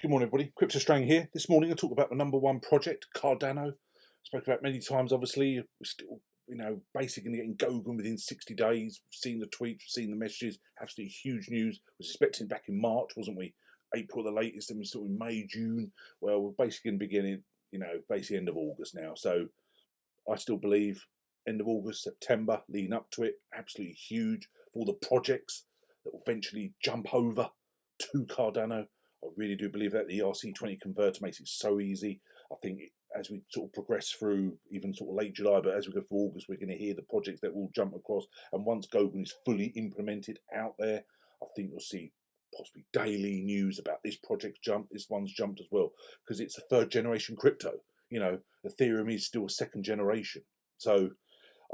Good morning, everybody. Crypto Strang here. This morning I talked about the number one project, Cardano. Spoke about many times, obviously. We're still, basically getting Goguen within 60 days. We've seen the tweets, we've seen the messages. Absolutely huge news. Was expecting back in March, wasn't we? April the latest, and we're still in May, June. Well, we're basically going to begin basically end of August now. So I still believe end of August, September, leading up to it, absolutely huge for all the projects that will eventually jump over to Cardano. I really do believe that the ERC20 converter makes it so easy. I think as we sort of progress through even sort of late July, but as we go through August, we're going to hear the projects that will jump across. And once Goguen is fully implemented out there, I think you'll see possibly daily news about this project's jump, this one's jumped as well, because it's a third generation crypto. Ethereum is still a second generation. So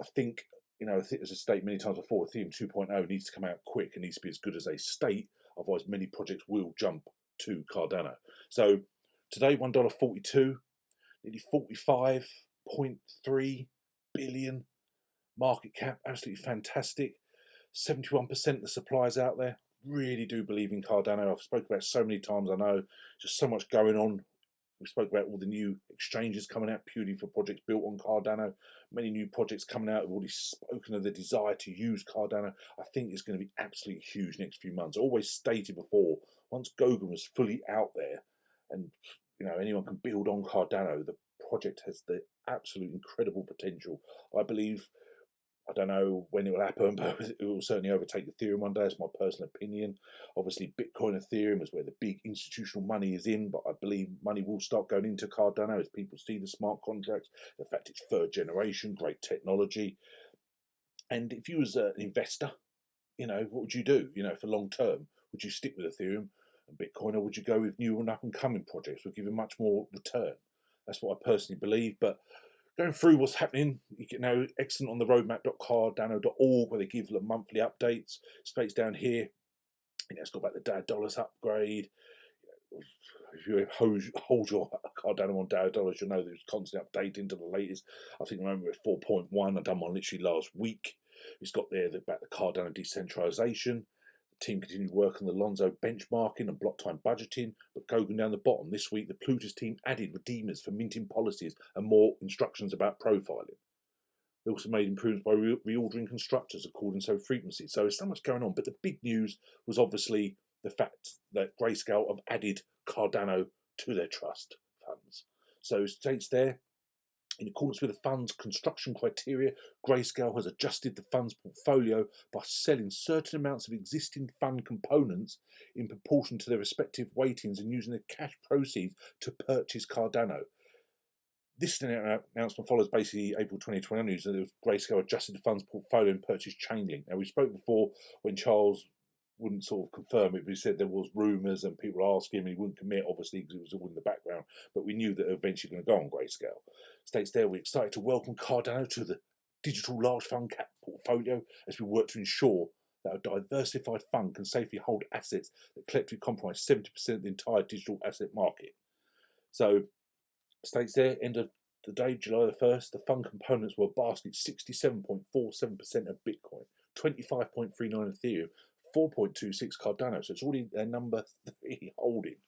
I think, I think as I stated many times before, Ethereum 2.0 needs to come out quick and needs to be as good as they state. Otherwise, many projects will jump to Cardano. So today, $1.42, nearly 45.3 billion market cap. Absolutely fantastic. 71% of the suppliers out there really do believe in Cardano. I've spoken about it so many times. I know just so much going on. We spoke about all the new exchanges coming out purely for projects built on Cardano. Many new projects coming out have already spoken of the desire to use Cardano. I think it's going to be absolutely huge next few months. I always stated before, once Goguen was fully out there and anyone can build on Cardano, the project has the absolute incredible potential. I believe, I don't know when it will happen, but it will certainly overtake Ethereum one day. It's my personal opinion. Obviously, Bitcoin, Ethereum is where the big institutional money is in, but I believe money will start going into Cardano as people see the smart contracts. The fact it's third generation, great technology. And if you was an investor, what would you do? For long term, would you stick with Ethereum and Bitcoin, or would you go with new and up and coming projects? Would give you much more return. That's what I personally believe. But going through what's happening, excellent on the roadmap.cardano.org where they give the monthly updates. Space down here, it's got about the DAO dollars upgrade. If you hold your Cardano on DAO dollars, you'll know there's constantly updating to the latest. I think I remember at 4.1. I done one literally last week. It's got there about the Cardano decentralization. The team continued work on the Lonzo benchmarking and block time budgeting, but Goguen down the bottom. This week, the Plutus team added redeemers for minting policies and more instructions about profiling. They also made improvements by reordering constructors according to frequency. So there's so much going on. But the big news was obviously the fact that Grayscale have added Cardano to their trust funds. So it states there, in accordance with the fund's construction criteria, Grayscale has adjusted the fund's portfolio by selling certain amounts of existing fund components in proportion to their respective weightings and using the cash proceeds to purchase Cardano. This announcement follows basically April 2020 news that Grayscale adjusted the fund's portfolio and purchased Chainlink. Now, we spoke before when Charles wouldn't sort of confirm it, but he said there was rumours and people were asking him, and he wouldn't commit, obviously, because it was all in the background. But we knew that eventually going to go on Grayscale. States there, we're excited to welcome Cardano to the digital large fund cap portfolio as we work to ensure that a diversified fund can safely hold assets that collectively comprise 70% of the entire digital asset market. So, states there, end of the day, July the 1st, the fund components were a basket 67.47% of Bitcoin, 25.39 Ethereum, 4.26 Cardano. So it's already their number 3 holding.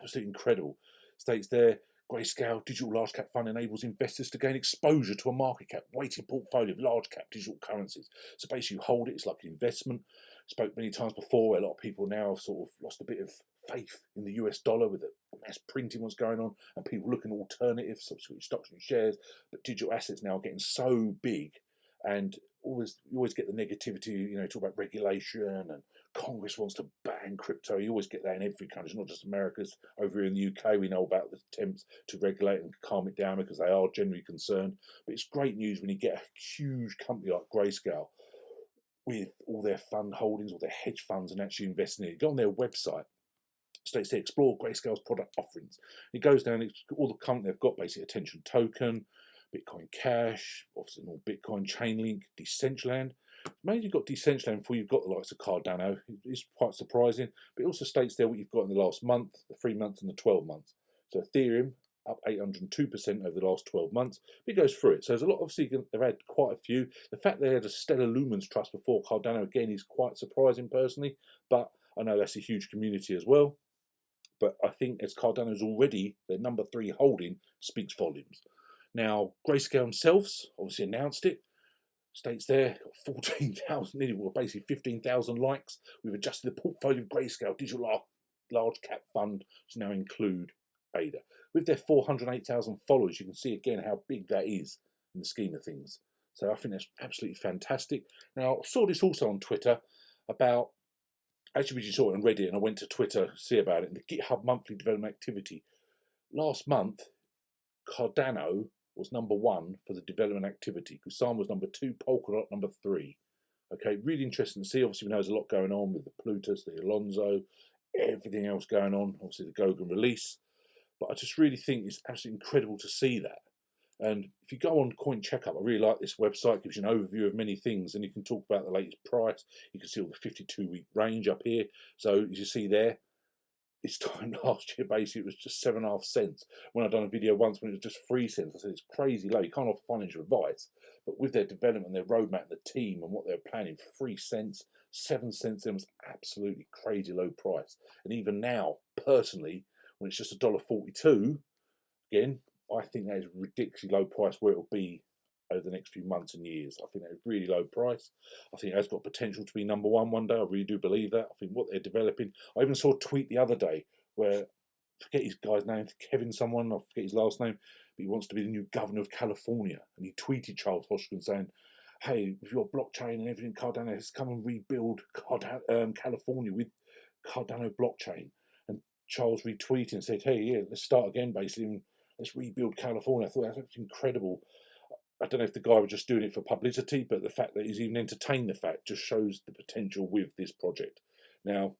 Absolutely incredible. States there, Grayscale Digital Large Cap Fund enables investors to gain exposure to a market cap weighted portfolio of large cap digital currencies. So basically, you hold it, it's like an investment. Spoke many times before where a lot of people now have sort of lost a bit of faith in the US dollar with the mass printing what's going on and people looking at alternatives, obviously stocks and shares, but digital assets now are getting so big and you always get the negativity, talk about regulation and Congress wants to ban crypto. You always get that in every country, not just America's. Over here in the UK, we know about the attempts to regulate and calm it down because they are generally concerned. But it's great news when you get a huge company like Grayscale with all their fund holdings, all their hedge funds, and actually investing in it. Go on their website. States they explore Grayscale's product offerings. It goes down, it's all the company they've got, basically Attention Token, Bitcoin Cash, obviously all Bitcoin, Chainlink, Decentraland. Maybe you've got Decentraland before you've got the likes of Cardano. It's quite surprising. But it also states there what you've got in the last month, the 3 months and the 12 months. So Ethereum up 802% over the last 12 months. It goes through it. So there's a lot, obviously, they've had quite a few. The fact they had a Stellar Lumens Trust before Cardano, again, is quite surprising personally. But I know that's a huge community as well. but I think as Cardano's already their number 3 holding speaks volumes. Now, Grayscale themselves obviously announced it. States there, got 14,000, nearly, well, basically 15,000 likes. We've adjusted the portfolio of Grayscale digital large cap fund to now include ADA. With their 408,000 followers, you can see again how big that is in the scheme of things. So I think that's absolutely fantastic. Now, I saw this also on Twitter about, actually we just saw it on Reddit, and I went to Twitter to see about it, in the GitHub monthly development activity. Last month, Cardano was number 1 for the development activity. Kusama was number 2, Polkadot number 3. Okay, really interesting to see. Obviously, we know there's a lot going on with the Plutus, the Alonzo, everything else going on. Obviously, the Goguen release. But I just really think it's absolutely incredible to see that. And if you go on CoinCheckup, I really like this website. It gives you an overview of many things, and you can talk about the latest price. You can see all the 52-week range up here. So as you see there, this time last year, basically, it was just 7.5 cents. When I'd done a video once when it was just 3 cents, I said it's crazy low. You can't offer financial advice, but with their development, their roadmap, the team, and what they're planning, 3 cents, 7 cents, then was absolutely crazy low price. And even now, personally, when it's just $1.42, again, I think that is ridiculously low price where it will be over the next few months and years. I think that is really low price. I think it has got potential to be number 1 one day. I really do believe that. I think what they're developing. I even saw a tweet the other day where, I forget his guy's name, Kevin someone, I forget his last name, but he wants to be the new governor of California. And he tweeted Charles Hoskin saying, hey, with your blockchain and everything, Cardano has come and rebuild California with Cardano blockchain. And Charles retweeted and said, hey, yeah, let's start again, basically, and let's rebuild California. I thought that was incredible. I don't know if the guy was just doing it for publicity, but the fact that he's even entertained the fact just shows the potential with this project. Now,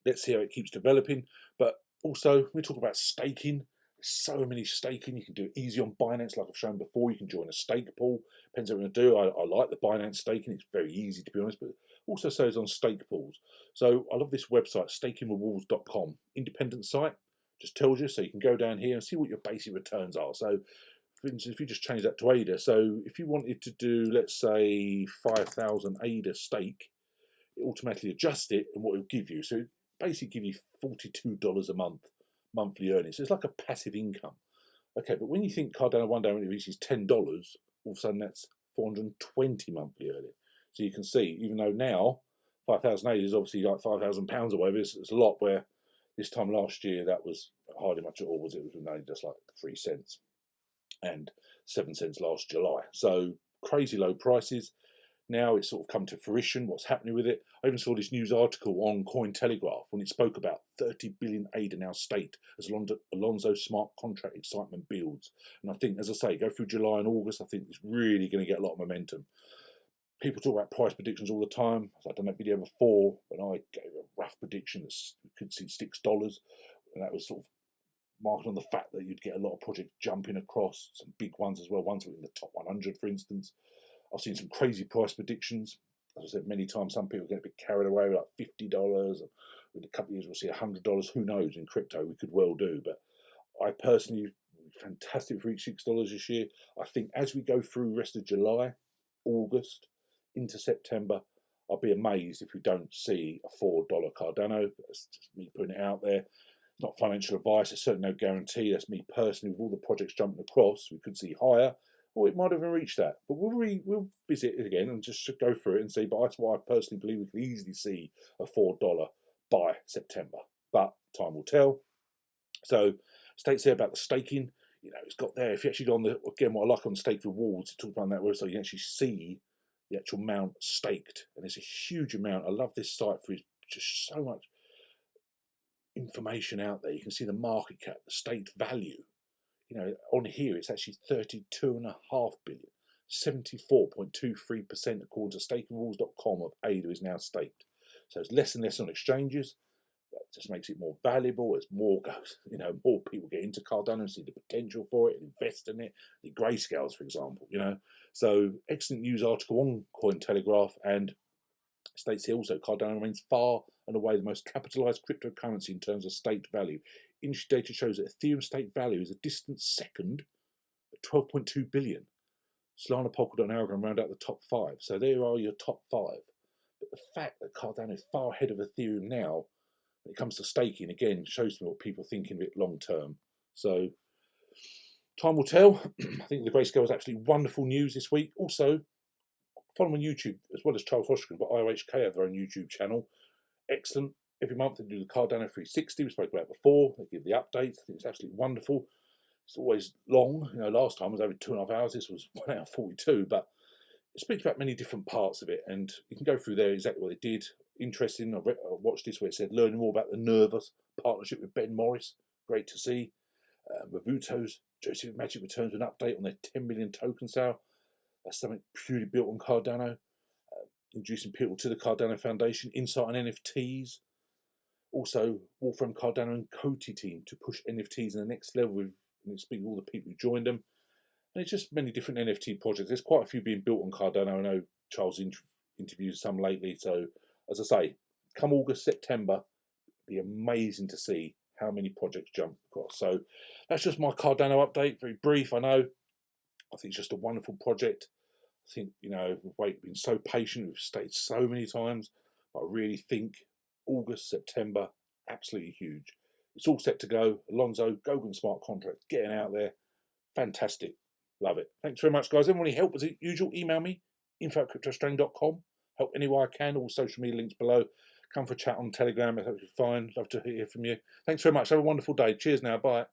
let's see how it keeps developing. But also, we talk about staking. There's so many staking. You can do it easy on Binance, like I've shown before. You can join a stake pool. Depends what you're going to do. I like the Binance staking. It's very easy, to be honest, but also says on stake pools. So I love this website, stakingrewards.com. Independent site. Just tells you, so you can go down here and see what your basic returns are. So for instance, if you just change that to ADA, so if you wanted to do, let's say, 5,000 ADA stake, it automatically adjusts it and what it will give you. So it basically give you $42 a month, monthly earnings. So it's like a passive income. Okay, but when you think Cardano one day when it reaches $10, all of a sudden that's 420 monthly earning. So you can see, even though now 5,000 ADA is obviously like £5,000 or whatever, it's a lot, where this time last year that was hardly much at all, was it? It was only just like 3 cents. And 7 cents last July. So crazy low prices. Now it's sort of come to fruition, what's happening with it. I even saw this news article on CoinTelegraph when it spoke about 30 billion ADA now staked as Alonzo smart contract excitement builds. And I think, as I say, go through July and August, I think it's really going to get a lot of momentum. People talk about price predictions all the time. I've done that video before when I gave a rough prediction that we could see $6, and that was sort of marking on the fact that you'd get a lot of projects jumping across, some big ones as well, ones in the top 100, for instance. I've seen some crazy price predictions. As I said many times, some people get a bit carried away with like $50. And with a couple of years, we'll see $100. Who knows? In crypto, we could well do. But I personally, fantastic for each $6 this year. I think as we go through the rest of July, August, into September, I'll be amazed if we don't see a $4 Cardano. That's just me putting it out there. Not financial advice, it's certainly no guarantee. That's me personally. With all the projects jumping across, we could see higher, or it might have even reached that. But we'll visit it again and just go through it and see. But that's why I personally believe we can easily see a $4 by September. But time will tell. So states there about the staking. You know, it's got there. If you actually go on the, again, what I like on Stake Rewards, to talk about that website, you can actually see the actual amount staked, and it's a huge amount. I love this site for just so much information out there. You can see the market cap, the staked value. You know, on here it's actually 32.5 billion. 74.23% according to stakingrules.com of ADA is now staked. So it's less and less on exchanges. That just makes it more valuable as more goes, you know, more people get into Cardano and see the potential for it and invest in it. The Grayscales, for example, you know. So excellent news article on Cointelegraph, and states here also Cardano remains far and away the most capitalized cryptocurrency in terms of staked value. Industry data shows that Ethereum staked value is a distant second at 12.2 billion. Solana, Polkadot, and Aragon round out the top 5. So there are your top 5. But the fact that Cardano is far ahead of Ethereum now When it comes to staking, again, shows me what people are thinking of it long term. So time will tell. I think the Grayscale was absolutely wonderful news this week. Also, follow them on YouTube, as well as Charles Hoskins, but IOHK have their own YouTube channel. Excellent. Every month they do the Cardano 360, we spoke about before. They give the updates. I think it's absolutely wonderful. It's always long. Last time was over 2.5 hours. This was 1 hour 42, but it speaks about many different parts of it, and you can go through there exactly what they did. Interesting. I watched this where it said learning more about the Nervous partnership with Ben Morris. Great to see. Mavuto's Joseph Magic returns an update on their 10 million token sale. That's something purely built on Cardano. Introducing people to the Cardano Foundation, insight on NFTs. Also, Wolfram, Cardano and Coty team to push NFTs in the next level with speaking to all the people who joined them. And it's just many different NFT projects. There's quite a few being built on Cardano. I know Charles interviews some lately. So, as I say, come August, September, it'll be amazing to see how many projects jump across. So, that's just my Cardano update. Very brief, I know. I think it's just a wonderful project. I think, we've been so patient. We've stayed so many times. But I really think August, September, absolutely huge. It's all set to go. Alonzo, Goguen smart contract, getting out there. Fantastic. Love it. Thanks very much, guys. Anyone need help, as usual, email me, info@cryptostrain.com. Help any way I can. All social media links below. Come for a chat on Telegram. It's absolutely fine. Love to hear from you. Thanks very much. Have a wonderful day. Cheers now. Bye.